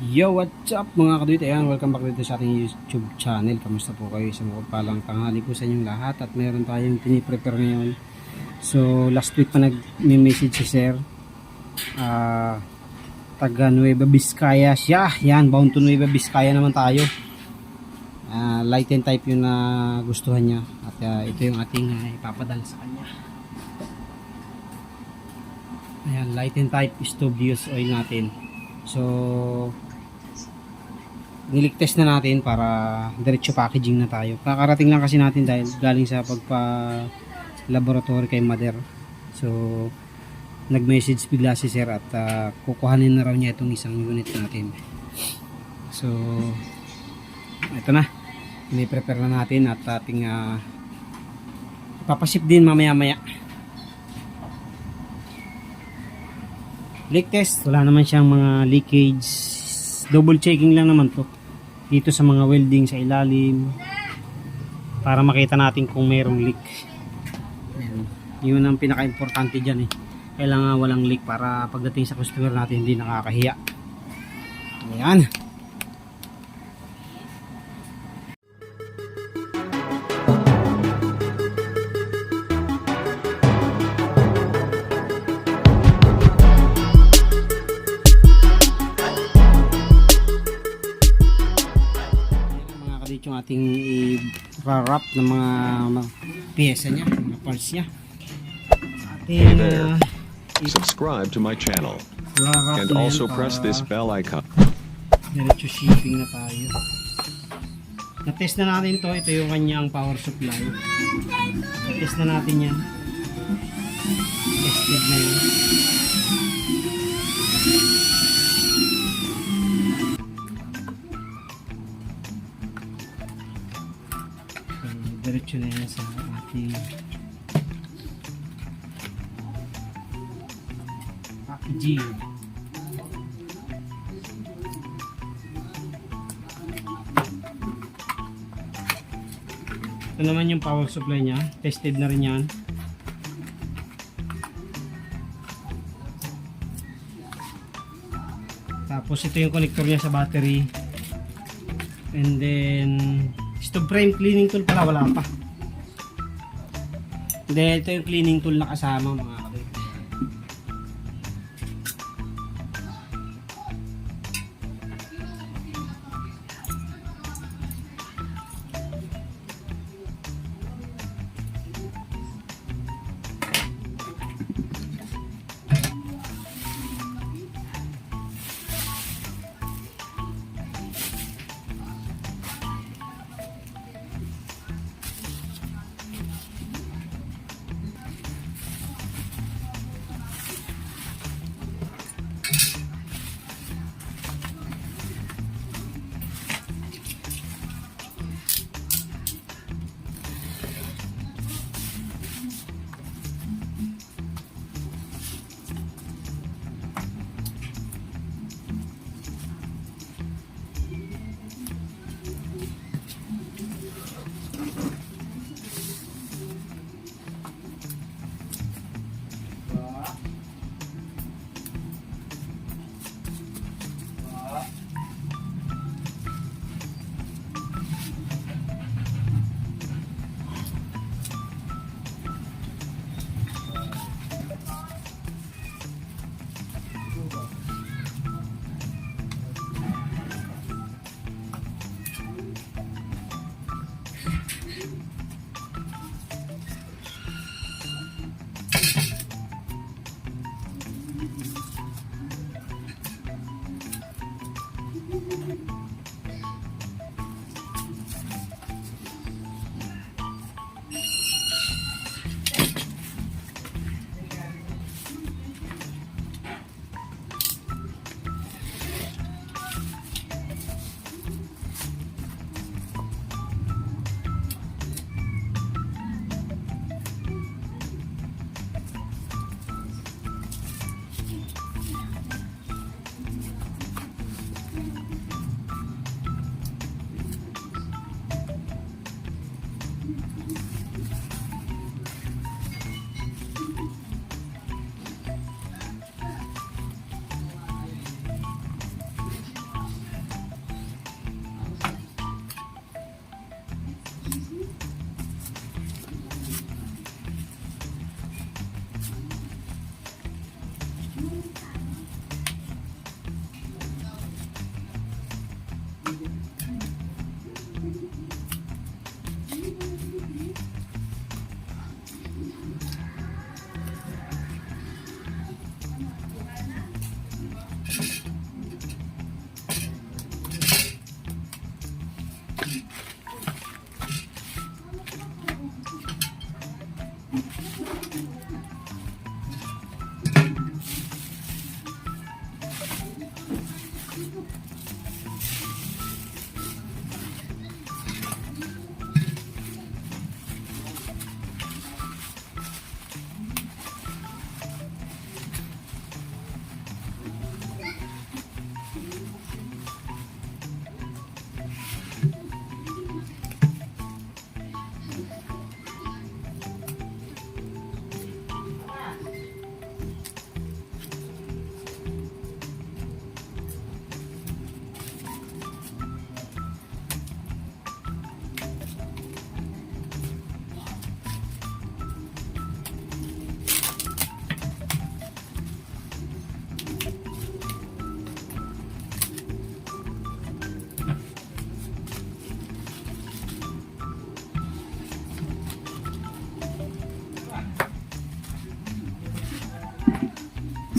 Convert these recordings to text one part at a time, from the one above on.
Yo, what's up mga kaduyt? Ayan, welcome back dito sa ating YouTube channel. Kamusta po kayo? Isang palang tanghali po sa inyong lahat. At meron tayong piniprepare ngayon. So, last week pa nag-message si Sir. Taga Nueva Vizcaya siya. Yan, bound to Nueva Vizcaya naman tayo. Light and type yung nagustuhan niya. At ito yung ating ipapadala sa kanya. Ayan, light and type stove use oil natin. So, niligtest na natin para diretso packaging na tayo. Kakarating lang kasi natin dahil galing sa laboratory kay Mother. So nag-message bigla si Sir at kukuhanin na raw niya itong isang unit natin. So ito na, i-prepare na natin at ating ipapaship din mamaya. Leak test, wala naman siyang mga leakage. Double checking lang naman to dito sa mga welding sa ilalim para makita natin kung mayroong leak. Ayan. Yun ang pinaka-importante dyan kailangan walang leak para pagdating sa customer natin hindi nakakahiya. Ayan. Yung ating i-wrap ng mga pyesa niya, mga parts niya. Hey there. Subscribe to my channel and also press this bell icon. Diretso shipping na tayo. Na-test na natin to. Ito yung kanyang power supply. Na-test na natin yan. Tested na yun. Diretso na yan sa ating packaging. Ito naman yung power supply nya, tested na rin yan. Tapos ito yung connector nya sa battery. And then stove frame cleaning tool pala, wala pa. Then ito yung cleaning tool na kasama mga kapatid.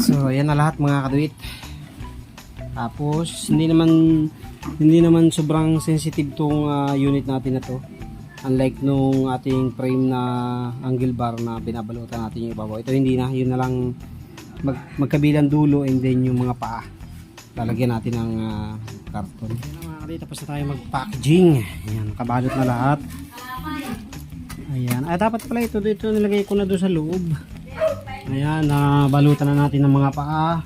So, ayan na lahat mga kaduit. Tapos, hindi naman sobrang sensitive tong unit natin na to. Unlike nung ating frame na angle bar na binabalutan natin yung ibabaw. Ito hindi na, yun na lang magkabilang dulo and then yung mga paa. Lalagyan natin ng karton. Ayan mga kaduit, tapos na tayo mag-packaging. Ayan, nakabalot na lahat. Ayan, ay dapat pala ito nilagay ko na doon sa loob. Ayan, nabalutan na natin ng mga paa.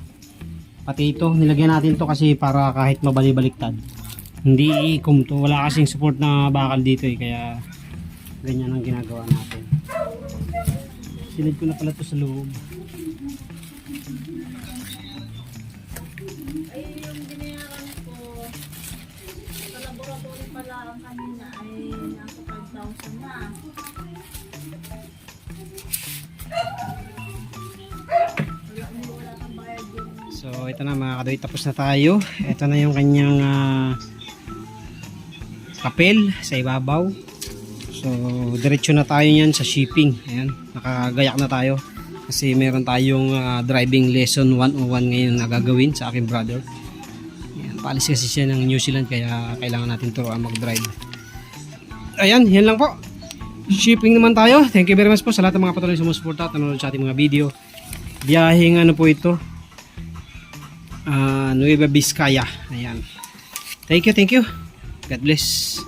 Pati ito, nilagyan natin to kasi para kahit mabali-baliktad. Hindi iikom to, wala kasing support na bakal dito kaya ganyan ang ginagawa natin. Silid ko na pala to sa loob. Ay, yung binayaran ko sa laboratory pala ang kanina ay nasa 5,000 na. Wala kang bayad yung So ito na mga kadoy, tapos na tayo. Ito na yung kanyang papel sa ibabaw. So diretso na tayo niyan sa shipping. Ayan, nakagayak na tayo kasi meron tayong driving lesson 101 ngayon na gagawin sa aking brother. Ayan, paalis kasi siya ng New Zealand kaya kailangan natin turuan mag-drive. Ayan, yan lang po. Shipping naman tayo. Thank you very much po sa lahat ng mga patuloy na sumusuporta at nanonood sa ating mga video. Biyaheng ano po ito, Nueva Vizcaya. Ayan. Thank you. God bless.